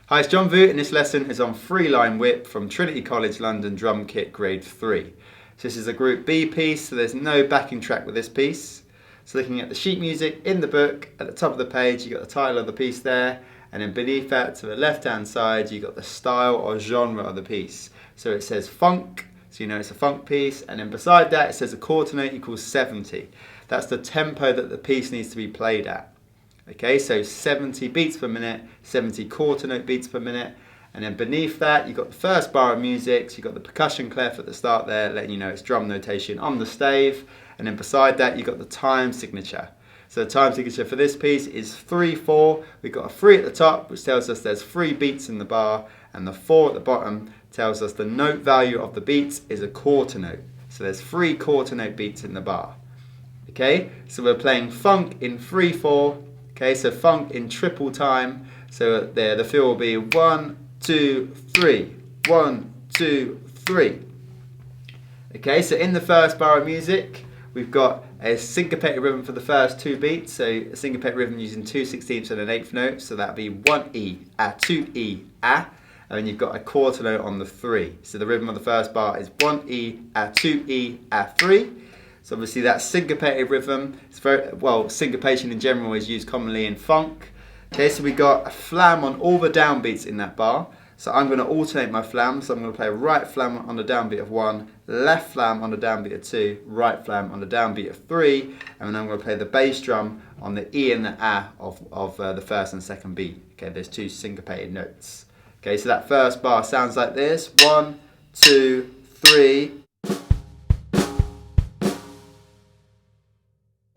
Hi, it's John Vu, and this lesson is on Three-Line Whip from Trinity College London Drum Kit Grade 3. So this is a Group B piece, so there's no backing track with this piece. So looking at the sheet music in the book, at the top of the page you've got the title of the piece there, and then beneath that to the left hand side you've got the style or genre of the piece. So it says funk, so you know it's a funk piece, and then beside that it says a quarter note equals 70. That's the tempo that the piece needs to be played at. Okay, so 70 beats per minute, 70 quarter note beats per minute, and then beneath that you've got the first bar of music, so you've got the percussion clef at the start there, letting you know it's drum notation on the stave, and then beside that you've got the time signature. So the time signature for this piece is 3-4. We've got a 3 at the top, which tells us there's 3 beats in the bar, and the 4 at the bottom tells us the note value of the beats is a quarter note. So there's 3 quarter note beats in the bar. Okay, so we're playing funk in 3-4. Okay, so funk in triple time. So there, the feel will be 1, 2, 3, 1, 2, 3. Okay, so in the first bar of music, we've got a syncopated rhythm for the first 2 beats. So a syncopated rhythm using 2/16 and an 1/8 note. So that'll be 1E, 2E, and then you've got a quarter note on the 3. So the rhythm of the first bar is 1E, 2E, 3. So obviously that syncopated rhythm, it's very, well, syncopation in general is used commonly in funk. Okay, so we got a flam on all the downbeats in that bar. So I'm going to alternate my flam. So I'm going to play right flam on the downbeat of 1, left flam on the downbeat of 2, right flam on the downbeat of 3, and then I'm going to play the bass drum on the E and the A of the first and second beat. Okay, there's 2 syncopated notes. Okay, so that first bar sounds like this: 1, 2, 3.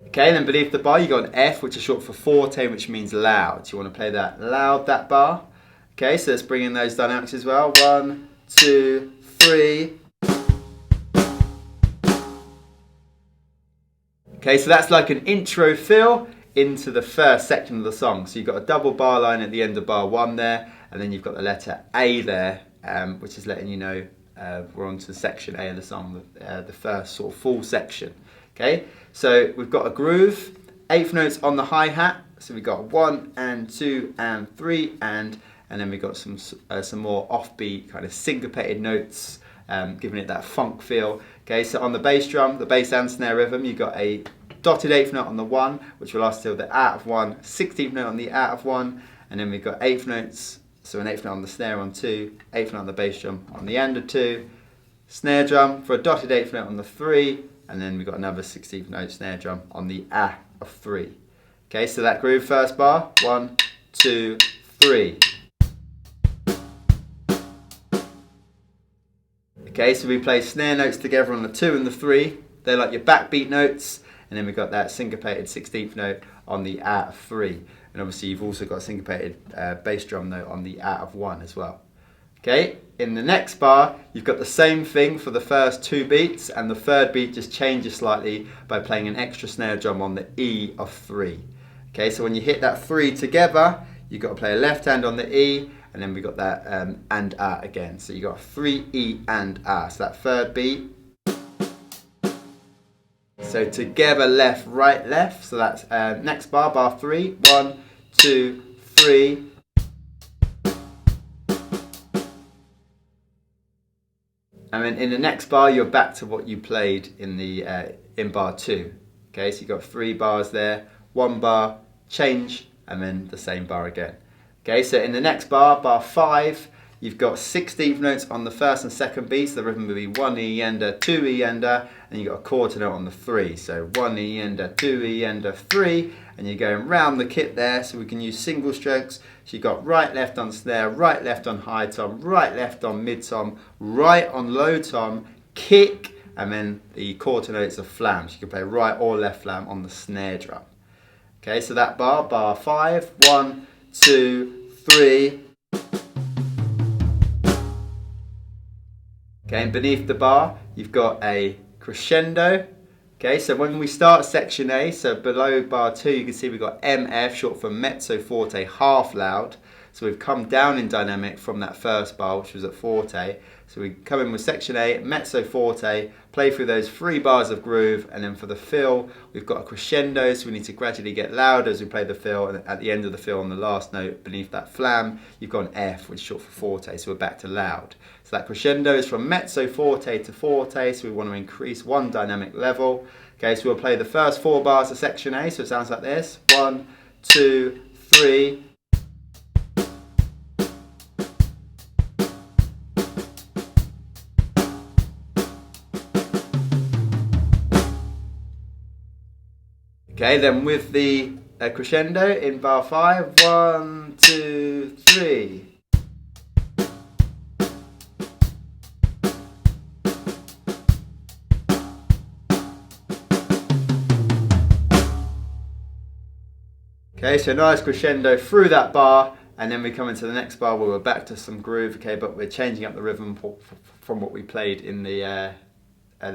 Okay, then beneath the bar you got an F, which is short for forte, which means loud. So you want to play that loud, that bar. Okay, so let's bring in those dynamics as well. 1, 2, 3. Okay, so that's like an intro fill into the first section of the song. So you've got a double bar line at the end of bar 1 there, and then you've got the letter A there, which is letting you know we're on to section A of the song, the first sort of full section. Okay, so we've got a groove, 1/8 notes on the hi-hat, so we've got 1 and 2 and 3 and then we've got some more offbeat kind of syncopated notes, giving it that funk feel. Okay, so on the bass drum, the bass and snare rhythm, you've got a dotted 1/8 note on the 1, which will last till the out of 1, 16th note on the out of 1, and then we've got 1/8 notes, so an 1/8 note on the snare on 2, 1/8 note on the bass drum on the end of 2, snare drum for a dotted 1/8 note on the 3, and then we've got another 16th note snare drum on the A of 3. Okay, so that groove first bar, 1, 2, 3. Okay, so we play snare notes together on the 2 and the 3. They're like your backbeat notes, and then we've got that syncopated 16th note on the A of 3. And obviously you've also got a syncopated bass drum note on the A of 1 as well. Okay, in the next bar, you've got the same thing for the first 2 beats, and the third beat just changes slightly by playing an extra snare drum on the E of 3. Okay, so when you hit that 3 together, you've got to play a left hand on the E, and then we've got that and A again. So you've got 3 E and A, so that third beat. So together, left, right, left. So that's next bar, bar 3, 1, 2, 3. And then in the next bar, you're back to what you played in the in bar 2. Okay, so you've got 3 bars there, 1 bar, change, and then the same bar again. Okay, so in the next bar, bar 5, you've got 16th notes on the first and second beats. The rhythm will be 1 E ender, 2 E ender, and you've got a quarter note on the 3. So 1 E ender, 2 E ender, 3, and you're going round the kit there, so we can use single strokes. So you've got right, left on snare, right, left on high tom, right, left on mid tom, right on low tom, kick, and then the quarter notes of flam. So you can play right or left flam on the snare drum. Okay, so that bar, bar 5, 1, 2, 3. Okay, and beneath the bar, you've got a crescendo. Okay, so when we start section A, so below bar 2, you can see we've got MF, short for mezzo forte, half loud. So we've come down in dynamic from that first bar, which was at forte. So we come in with section A, mezzo forte, play through those 3 bars of groove, and then for the fill, we've got a crescendo, so we need to gradually get louder as we play the fill, and at the end of the fill, on the last note beneath that flam, you've got an F, which is short for forte, so we're back to loud. So that crescendo is from mezzo forte to forte, so we want to increase 1 dynamic level. Okay, so we'll play the first 4 bars of section A, so it sounds like this. 1, 2, 3. Okay, then with the crescendo in bar 5, 1, 2, 3. Okay, so nice crescendo through that bar, and then we come into the next bar where we're back to some groove, okay, but we're changing up the rhythm from what we played in the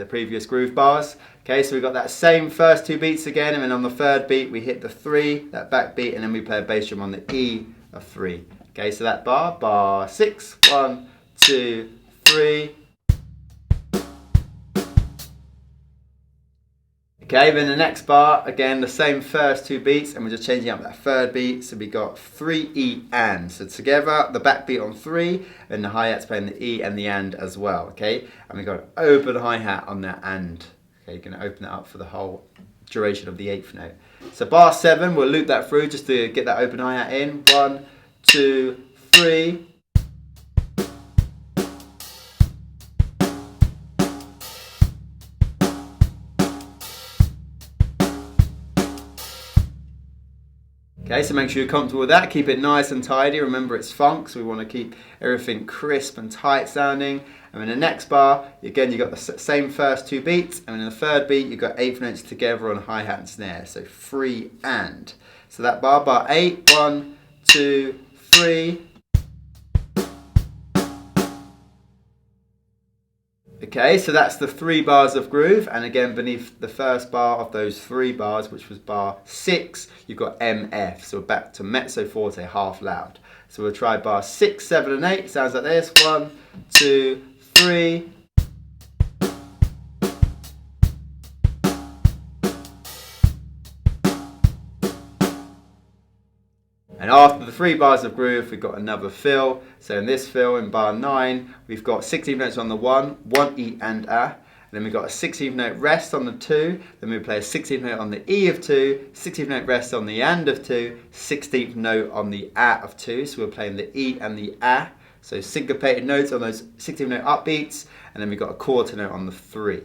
previous groove bars. Okay, so we've got that same first 2 beats again, and then on the 3rd beat we hit the 3, that back beat, and then we play a bass drum on the E of 3. Okay, so that bar 6, 1, 2, 3. Okay, then the next bar, again the same first 2 beats, and we're just changing up that 3rd beat, so we got 3 E and. So together, the back beat on 3, and the hi-hat's playing the E and the and as well, okay? And we've got an open hi-hat on that and. Okay, you're going to open it up for the whole duration of the 8th note. So bar 7, we'll loop that through just to get that open hi-hat in. 1, 2, 3. Okay, so make sure you're comfortable with that. Keep it nice and tidy. Remember, it's funk, so we want to keep everything crisp and tight sounding. And in the next bar, again, you've got the same first 2 beats. And in the 3rd beat, you've got 8th notes together on hi-hat and snare. So 3 and. So that bar 8, 1, 2, 3. Okay, so that's the 3 bars of groove, and again beneath the first bar of those 3 bars, which was bar 6, you've got MF, so we're back to mezzo forte, half loud. So we'll try bar 6, 7 and 8, sounds like this. 1, 2, 3. And after the 3 bars of groove, we've got another fill. So in this fill, in bar 9, we've got 16th notes on the 1, 1 E and A. And then we've got a 16th note rest on the 2. Then we play a 16th note on the E of 2, 16th note rest on the and of 2, 16th note on the A of 2. So we're playing the E and the A. So syncopated notes on those 16th note upbeats. And then we've got a quarter note on the 3.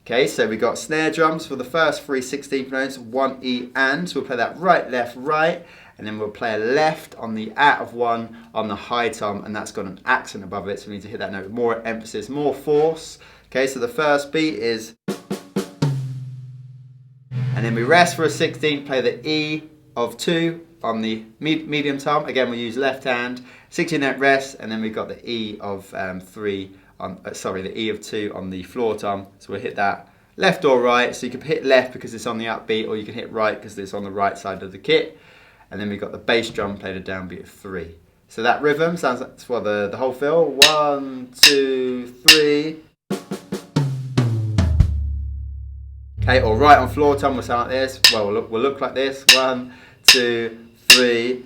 Okay, so we got snare drums for the first 3 16th notes, 1 E and. So we'll play that right, left, right. And then we'll play a left on the A of 1 on the high tom, and that's got an accent above it, so we need to hit that note with more emphasis, more force. Okay, so the first beat is, and then we rest for a 16th, play the E of 2 on the medium tom. Again, we use left hand, 16th note rest, and then we've got the E of 3 on, the E of 2 on the floor tom. So we'll hit that left or right. So you can hit left because it's on the upbeat, or you can hit right because it's on the right side of the kit. And then we've got the bass drum played a downbeat of 3. So that rhythm sounds like for the whole fill. 1, 2, 3. Okay, or right on floor tom will sound like this. Well, we'll look like this. 1, 2, 3.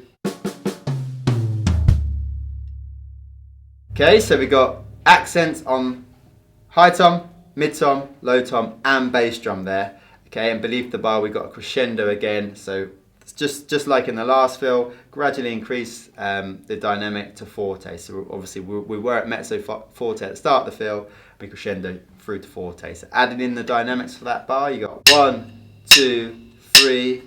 Okay, so we got accents on high tom, mid tom, low tom, and bass drum there. Okay, and beneath the bar we got a crescendo again. So just like in the last fill, gradually increase the dynamic to forte. So obviously we were at mezzo forte at the start of the fill, we crescendo through to forte. So adding in the dynamics for that bar, you got 1, 2, 3.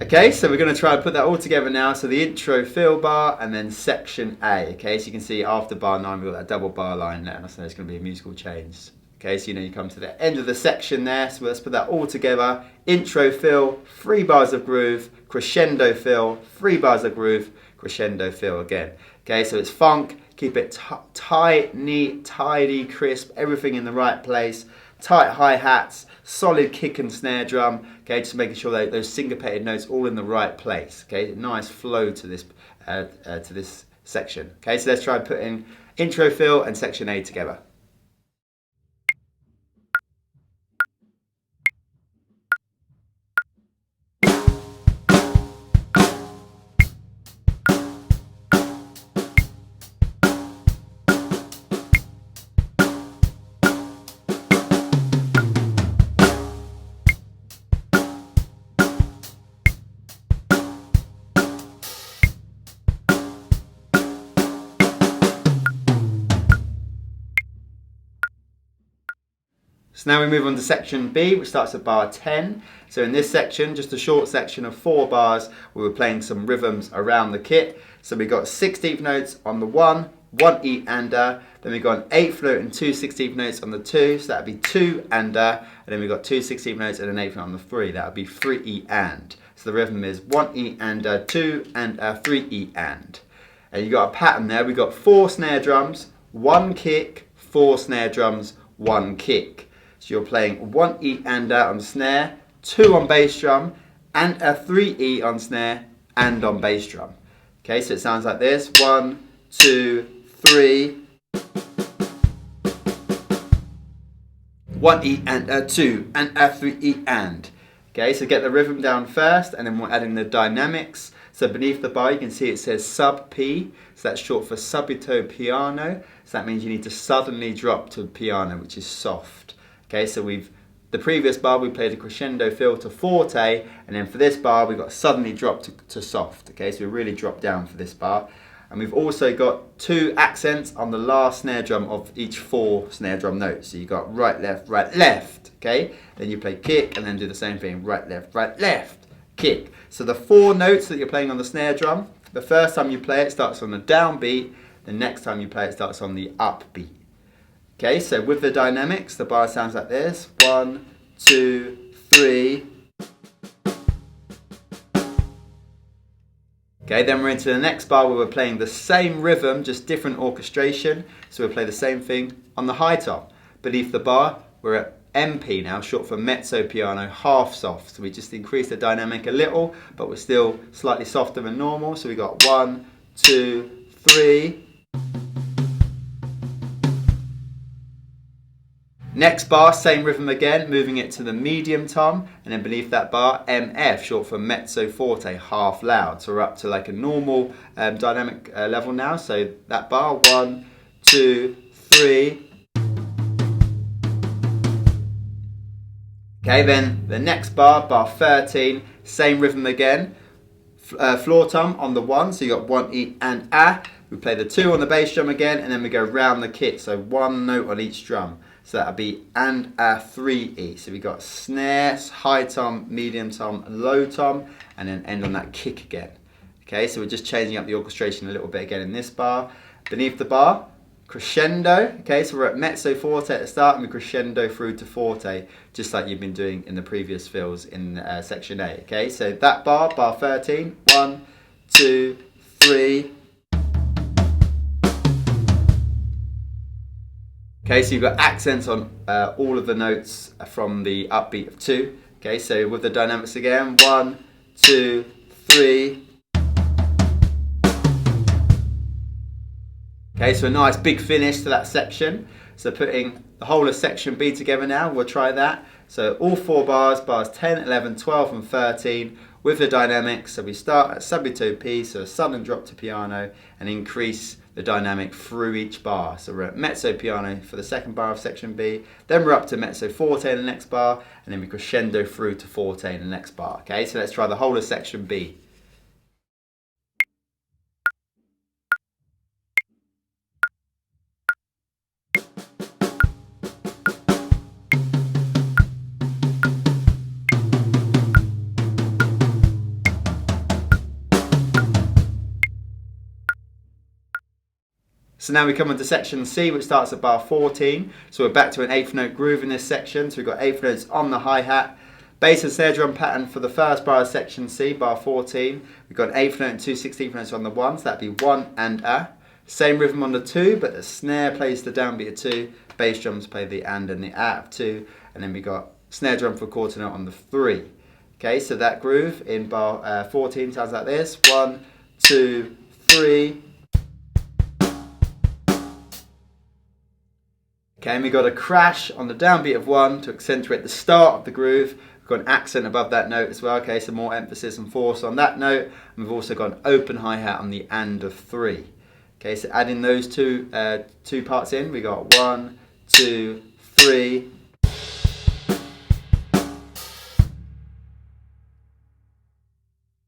Okay, so we're going to try and put that all together now. So the intro fill bar and then section A. Okay, so you can see after bar 9 we've got that double bar line there, and that's going to be a musical change. Okay, so you come to the end of the section there, so let's put that all together. Intro fill, 3 bars of groove, crescendo fill, 3 bars of groove, crescendo fill again. Okay, so it's funk, Keep it tight, neat, tidy, crisp, everything in the right place. Tight hi-hats, solid kick and snare drum, okay, just making sure that those syncopated notes all in the right place, okay, nice flow to this section. Okay, so let's try putting intro fill and section A together. So now we move on to section B, which starts at bar 10. So in this section, just a short section of 4 bars, we were playing some rhythms around the kit. So we got 16th notes on the 1 E and A, then we got an 8th note and 2 16th notes on the 2, so that would be 2 and A, and then we got 2 16th notes and an 8th note on the 3, that would be 3 E and. So the rhythm is 1 E and A, 2 and A, 3 E and. And you got a pattern there, we got 4 snare drums, 1 kick, 4 snare drums, 1 kick. So you're playing 1 E and A on snare, 2 on bass drum, and a 3 E on snare and on bass drum. Okay, so it sounds like this: 1, 2, 3. 1 E and a 2 and a 3 E and. Okay, so get the rhythm down first, and then we'll add in the dynamics. So beneath the bar you can see it says sub P, so that's short for subito piano. So that means you need to suddenly drop to piano, which is soft. Okay, so the previous bar we played a crescendo fill to forte, and then for this bar we got suddenly dropped to soft. Okay, so we really dropped down for this bar. And we've also got 2 accents on the last snare drum of each 4 snare drum notes. So you got right, left, okay? Then you play kick and then do the same thing, right, left, kick. So the 4 notes that you're playing on the snare drum, the first time you play it starts on the downbeat, the next time you play it starts on the upbeat. Okay, so with the dynamics, the bar sounds like this: 1, 2, 3. Okay, then we're into the next bar where we're playing the same rhythm, just different orchestration. So we'll play the same thing on the high tom. Beneath the bar, we're at MP now, short for mezzo piano, half soft. So we just increase the dynamic a little, but we're still slightly softer than normal. So we got 1, 2, 3. Next bar, same rhythm again, moving it to the medium tom, and then beneath that bar, MF, short for mezzo forte, half loud. So we're up to like a normal dynamic level now. So that bar, 1, 2, 3. Okay, then the next bar, bar 13, same rhythm again. Floor tom on the 1, so you got 1 E and A. We play the 2 on the bass drum again, and then we go round the kit, so 1 note on each drum. So that'll be and a 3 E. So we got snare, high tom, medium tom, low tom, and then end on that kick again. Okay, so we're just changing up the orchestration a little bit again in this bar. Beneath the bar, crescendo. Okay, so we're at mezzo forte at the start, and we crescendo through to forte, just like you've been doing in the previous fills in section A. Okay, so that bar, bar 13, 1, 2, 3. Okay, so you've got accents on all of the notes from the upbeat of 2. Okay, so with the dynamics again, 1, 2, 3. Okay, so a nice big finish to that section. So putting the whole of section B together now, we'll try that. So all 4 bars, bars 10, 11, 12 and 13 with the dynamics. So we start at subito P, so a sudden drop to piano, and increase the dynamic through each bar. So we're at mezzo piano for the second bar of section B, then we're up to mezzo forte in the next bar, and then we crescendo through to forte in the next bar. Okay, so let's try the whole of section B. So now we come on to section C, which starts at bar 14. So we're back to an 8th note groove in this section. So we've got 8th notes on the hi-hat. Bass and snare drum pattern for the first bar of section C, bar 14. We've got an 8th note and 2 16th notes on the 1, so that'd be 1 and A. Same rhythm on the 2, but the snare plays the downbeat of 2, bass drums play the and the at of 2, and then we got snare drum for quarter note on the 3. Okay, so that groove in bar 14 sounds like this. 1, 2, 3. Okay, and we got a crash on the downbeat of 1 to accentuate the start of the groove. We've got an accent above that note as well, okay, so more emphasis and force on that note. And we've also got an open hi-hat on the and of 3. Okay, so adding those two parts in, we got 1, 2, 3.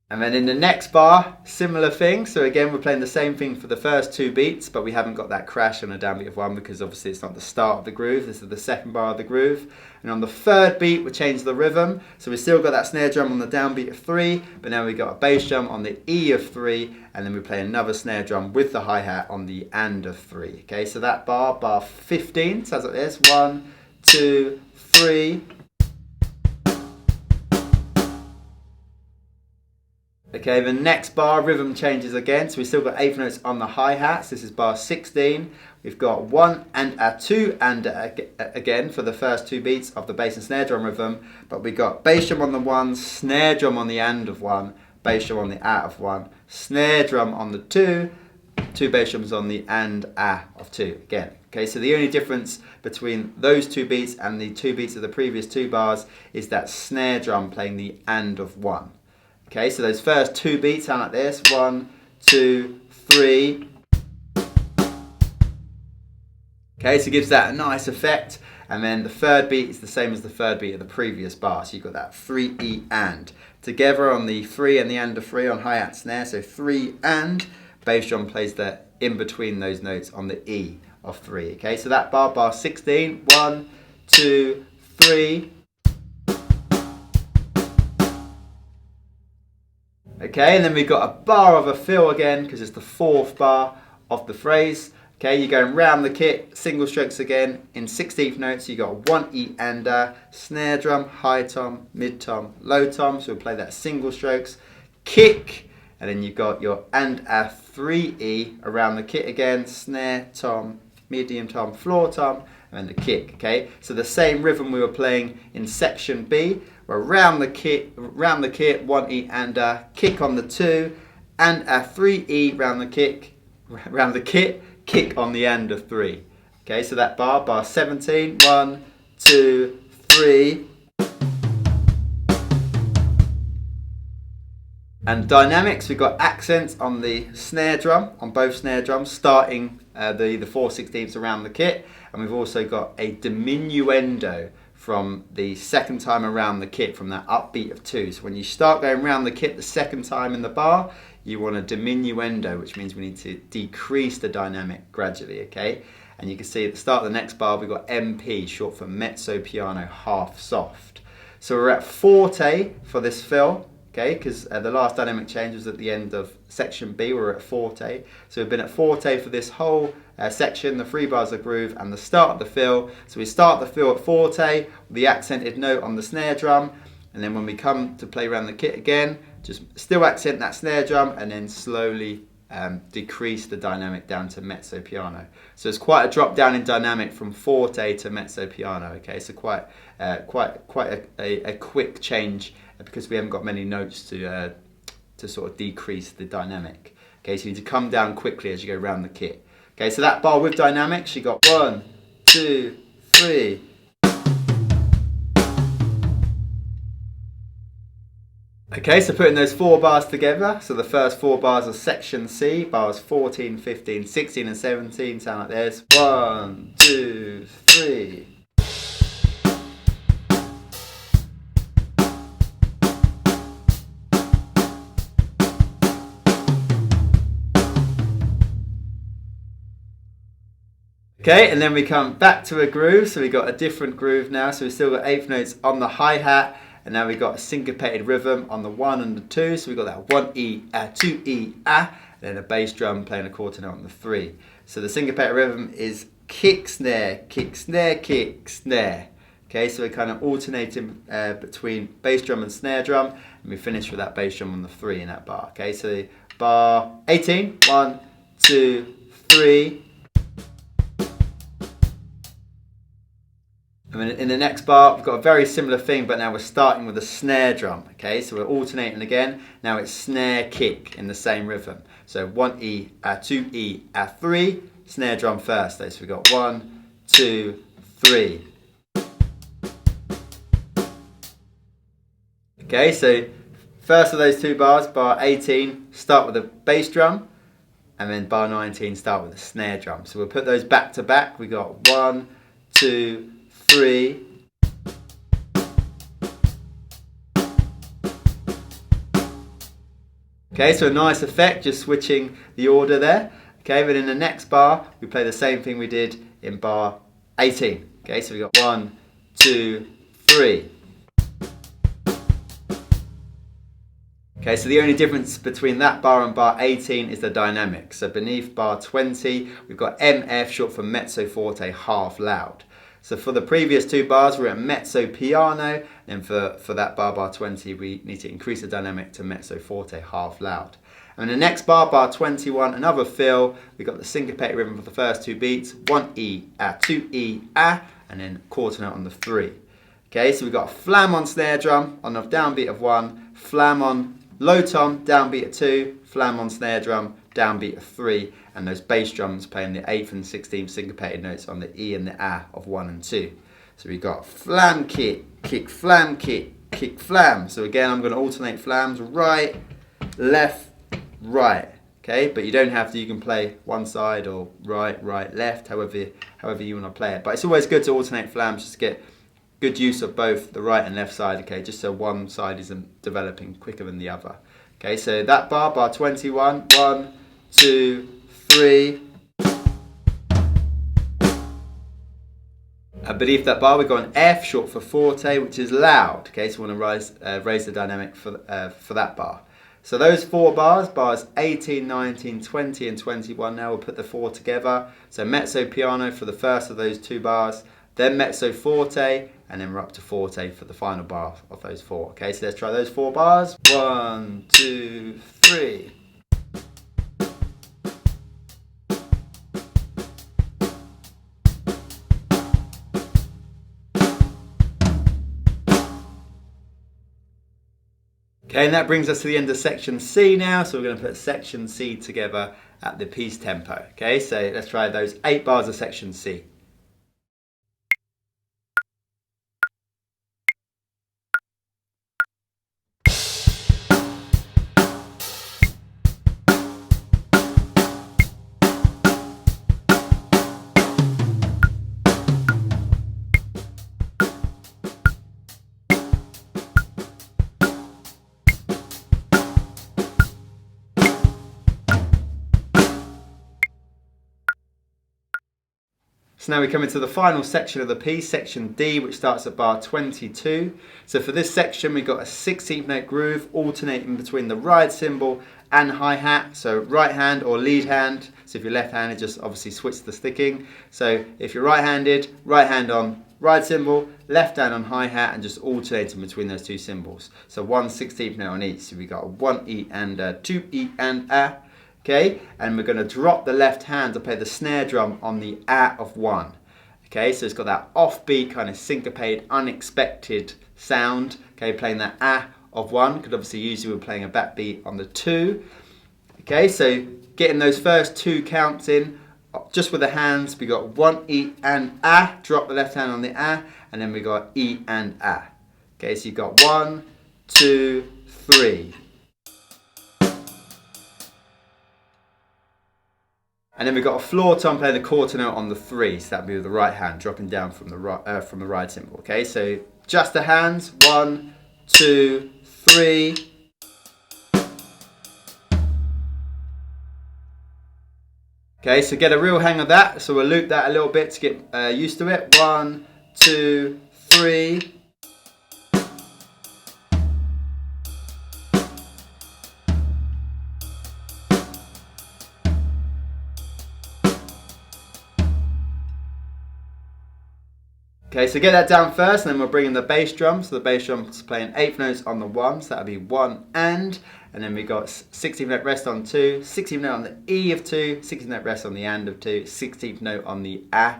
And then in the next bar, similar thing. So again, we're playing the same thing for the first 2 beats, but we haven't got that crash on a downbeat of 1 because obviously it's not the start of the groove. This is the second bar of the groove. And on the 3rd beat, we change the rhythm. So we still got that snare drum on the downbeat of 3, but now we got a bass drum on the E of 3, and then we play another snare drum with the hi-hat on the and of 3. Okay, so that bar 15, sounds like this. 1, 2, 3. Okay, the next bar, rhythm changes again, so we've still got 8th notes on the hi-hats. This is bar 16. We've got 1 and a 2 and again for the first 2 beats of the bass and snare drum rhythm, but we got bass drum on the 1, snare drum on the and of 1, bass drum on the at of 1, snare drum on the 2, 2 bass drums on the and of 2 again. Okay, so the only difference between those 2 beats and the 2 beats of the previous 2 bars is that snare drum playing the and of 1. Okay, so those first 2 beats sound like this. 1, 2, 3. Okay, so it gives that a nice effect. And then the 3rd beat is the same as the 3rd beat of the previous bar. So you've got that 3E and. Together on the 3 and the and of 3 on hi-hat snare. So 3 and. Bass drum plays the in between those notes on the E of 3. Okay, so that bar 16. 1, 2, 3. Okay, and then we've got a bar of a fill again because it's the 4th bar of the phrase. Okay, you're going round the kit, single strokes again. In 16th notes, you got 1 E and snare drum, high tom, mid tom, low tom. So we'll play that single strokes, kick, and then you've got your and 3E around the kit again, snare, tom, medium tom, floor tom, and then the kick. Okay, so the same rhythm we were playing in section B. We're round the kit, 1 E and kick on the 2, and a 3E round the kit, kick on the end of 3. Okay, so that bar 17. 1, 2, 3. And dynamics, we've got accents on the snare drum, on both snare drums, starting the 4/16ths around the kit, and we've also got a diminuendo from the second time around the kit, from that upbeat of 2. So when you start going around the kit the second time in the bar, you want a diminuendo, which means we need to decrease the dynamic gradually, okay? And you can see at the start of the next bar, we've got MP, short for mezzo piano half soft. So we're at forte for this fill, okay? Because the last dynamic change was at the end of section B, we're at forte. So we've been at forte for this whole section, the 3 bars of groove and the start of the fill. So we start the fill at forte with the accented note on the snare drum, and then when we come to play around the kit again, just still accent that snare drum and then slowly decrease the dynamic down to mezzo piano. So it's quite a drop down in dynamic from forte to mezzo piano, okay? So quite a quick change because we haven't got many notes to sort of decrease the dynamic. Okay, so you need to come down quickly as you go around the kit. Okay, so that bar with dynamics, you got 1, 2, 3. Okay, so putting those 4 bars together, so the first 4 bars of section C, bars 14, 15, 16 and 17 sound like this. 1, 2, 3. Okay, and then we come back to a groove, so we got a different groove now, so we've still got 8th notes on the hi-hat, and now we've got a syncopated rhythm on the 1 and the 2, so we've got that 1E, 2E, and then a bass drum playing a quarter note on the 3. So the syncopated rhythm is kick, snare, kick, snare, kick, snare. Okay, so we're kind of alternating between bass drum and snare drum, and we finish with that bass drum on the 3 in that bar. Okay, so bar 18, 1, 2, 3. And then in the next bar, we've got a very similar thing, but now we're starting with a snare drum. Okay, so we're alternating again. Now it's snare kick in the same rhythm. So 1E, 2E, 3. Snare drum first though. So we've got 1, 2, 3. Okay, so first of those two bars, bar 18, start with a bass drum, and then bar 19, start with a snare drum. So we'll put those back to back. We got 1, 2, 3. Okay, so a nice effect, just switching the order there. Okay, but in the next bar, we play the same thing we did in bar 18. Okay, so we got 1, 2, 3. Okay, so the only difference between that bar and bar 18 is the dynamic. So beneath bar 20, we've got MF, short for mezzo forte half loud. So for the previous two bars, we're at mezzo piano, and for that bar 20, we need to increase the dynamic to mezzo forte half loud. And the next bar, bar 21, another fill, we've got the syncopated rhythm for the first two beats, 1E, 2E, and then quarter note on the 3. Okay, so we've got a flam on snare drum on the downbeat of 1, flam on low tom, downbeat of 2, flam on snare drum, downbeat of 3, and those bass drums playing the 8th and 16th syncopated notes on the E and the of 1 and 2. So we've got flam kick, kick flam kick, kick flam. So again, I'm going to alternate flams, right, left, right. Okay, but you don't have to, you can play one side or right, right, left, however you want to play it. But it's always good to alternate flams just to get good use of both the right and left side, okay, just so one side isn't developing quicker than the other. Okay, so that bar, bar 21, 1, 2, 3. And beneath that bar, we've got an F, short for forte, which is loud. Okay, so we want to raise the dynamic for that bar. So those four bars, bars 18, 19, 20, and 21, now we'll put the four together. So mezzo piano for the first of those two bars, then mezzo forte, and then we're up to forte for the final bar of those four. Okay, so let's try those four bars. 1, 2, 3. Okay, and that brings us to the end of section C now. So we're going to put section C together at the piece tempo. Okay, so let's try those 8 bars of section C. So now we come into the final section of the piece, section D, which starts at bar 22. So for this section, we've got a 16th note groove alternating between the ride cymbal and hi-hat. So right hand or lead hand. So if you're left-handed, just obviously switch the sticking. So if you're right-handed, right hand on ride cymbal, left hand on hi-hat, and just alternating between those two cymbals. So 1 16th note on each. So we got a 1E and a 2E and a. Okay, and we're going to drop the left hand to play the snare drum on the of 1. Okay, so it's got that offbeat, kind of syncopated, unexpected sound. Okay, playing that of 1, because obviously usually we're playing a backbeat on the 2. Okay, so getting those first 2 counts in, just with the hands, we got 1E and drop the left hand on the and then we got E and a. Okay, so you've got 1, 2, 3. And then we've got a floor tom playing the quarter note on the 3, so that'd be with the right hand dropping down from the ride cymbal. Okay, so just the hands, 1, 2, 3. Okay, so get a real hang of that. So we'll loop that a little bit to get used to it. 1, 2, 3. Okay, so get that down first, and then we'll bring in the bass drum. So the bass drum's playing 8th notes on the 1, so that'll be 1 and then we got 16th note rest on 2, 16th note on the E of 2, 16th note rest on the and of 2, 16th note on the A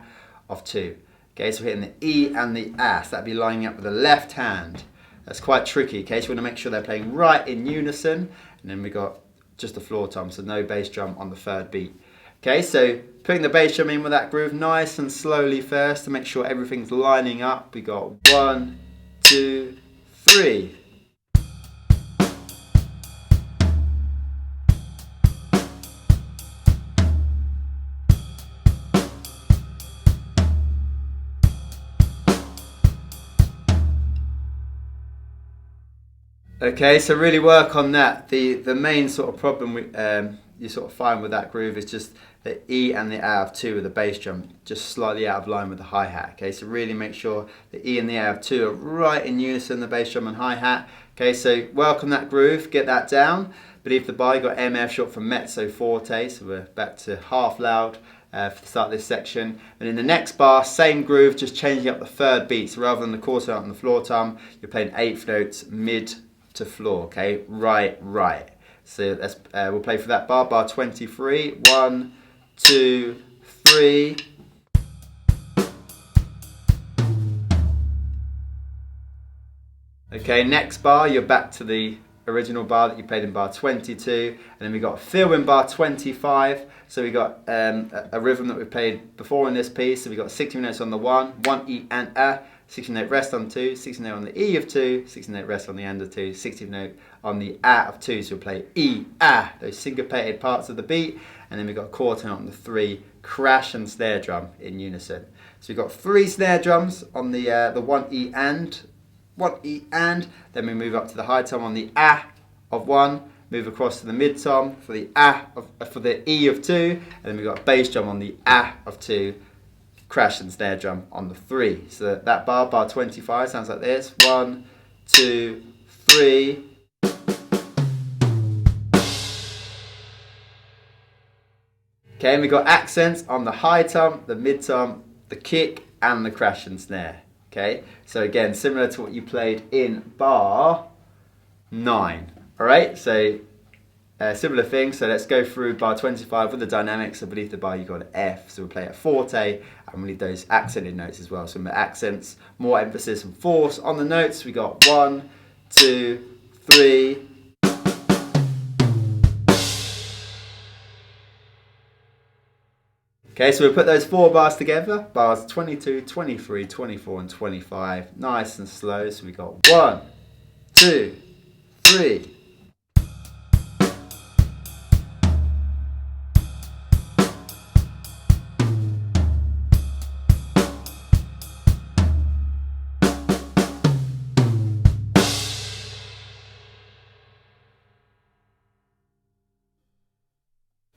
of 2. Okay, so we're hitting the E and the A, so that'll be lining up with the left hand. That's quite tricky, okay, so we want to make sure they're playing right in unison, and then we got just a floor tom, so no bass drum on the 3rd beat. Okay, so putting the bass drum in with that groove nice and slowly first to make sure everything's lining up. We got 1, 2, 3. Okay, so really work on that. The main sort of problem you sort of find with that groove is just the E and the A of 2 with the bass drum just slightly out of line with the hi-hat. Okay, so really make sure the E and the A of 2 are right in unison, the bass drum and hi-hat. Okay, so work on that groove, get that down. Beneath the bar, you got MF short for mezzo forte, so we're back to half loud for the start of this section. And in the next bar, same groove, just changing up the 3rd beat. So rather than the quarter note on the floor tom, you're playing 8th notes mid to floor. Okay, right. So let's we'll play for that bar 23. 1, 2, 3. Okay, next bar, you're back to the original bar that you played in bar 22, and then we got fill in bar 25. So we got a rhythm that we played before in this piece. So we got 16 notes on the 1, 1 E and A, 16th note rest on 2, 16th note on the E of 2, 16th note rest on the and of 2, 16th note on the A of 2. So we'll play E, A, those syncopated parts of the beat, and then we've got a quarter note on the 3, crash and snare drum in unison. So we've got 3 snare drums on the 1 E and, 1 E and, then we move up to the high tom on the A of 1, move across to the mid tom for the for the E of 2, and then we've got a bass drum on the A of 2, crash and snare drum on the 3. So that bar 25 sounds like this. 1, 2, 3. Okay, and we got accents on the high tom, the mid tom, the kick, and the crash and snare. Okay, so again, similar to what you played in bar 9. All right, so similar thing. So let's go through bar 25 with the dynamics. So beneath the bar, you've got an F. So we'll play a forte, and we need those accented notes as well. So with accents, more emphasis and force on the notes. We got 1, 2, 3. Okay, so we'll put those 4 bars together. Bars 22, 23, 24, and 25. Nice and slow. So we got 1, 2, 3.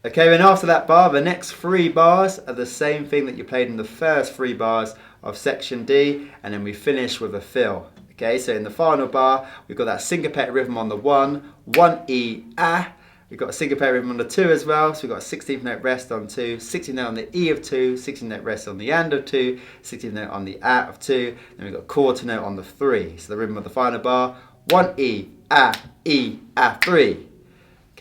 Okay, and after that bar, the next 3 bars are the same thing that you played in the first 3 bars of section D, and then we finish with a fill. Okay, so in the final bar, we've got that syncopated rhythm on the 1, 1 E, A. We've got a syncopated rhythm on the 2 as well, so we've got a 16th note rest on 2, 16th note on the E of 2, 16th note rest on the and of 2, 16th note on the A of 2, then we've got a quarter note on the 3. So the rhythm of the final bar, 1 E, A, 3.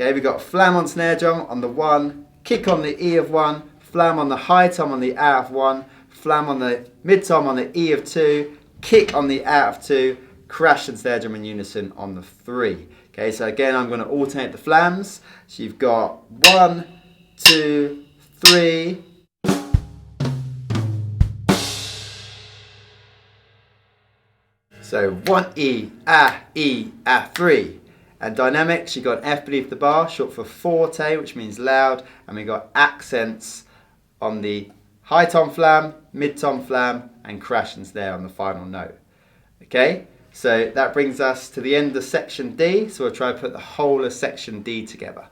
Okay, we've got flam on snare drum on the 1, kick on the E of 1, flam on the high tom on the A of 1, flam on the mid tom on the E of 2, kick on the A of 2, crash and snare drum in unison on the 3. Okay, so again, I'm going to alternate the flams. So you've got 1, 2, 3. So 1 E, A, 3. And dynamics, you've got an F beneath the bar, short for forte, which means loud, and we've got accents on the high tom flam, mid tom flam, and crash and snare on the final note. Okay, so that brings us to the end of section D, so we'll try to put the whole of section D together.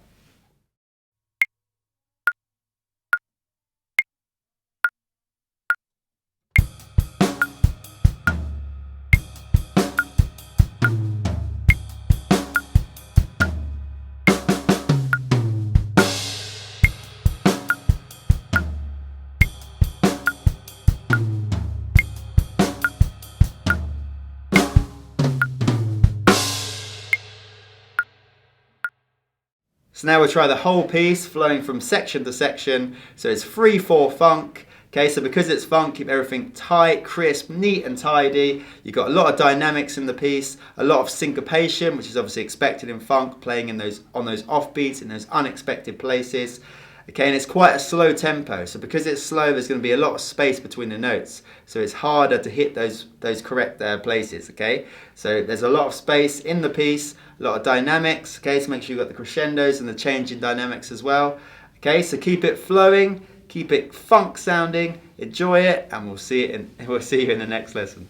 So now we'll try the whole piece, flowing from section to section. So it's 3/4 funk. Okay, so because it's funk, keep everything tight, crisp, neat and tidy. You've got a lot of dynamics in the piece, a lot of syncopation, which is obviously expected in funk, playing in on those offbeats, in those unexpected places. Okay, and it's quite a slow tempo. So because it's slow, there's going to be a lot of space between the notes. So it's harder to hit those correct places, okay? So there's a lot of space in the piece, a lot of dynamics, okay? So make sure you've got the crescendos and the change in dynamics as well. Okay, so keep it flowing, keep it funk sounding, enjoy it, and we'll see you in the next lesson.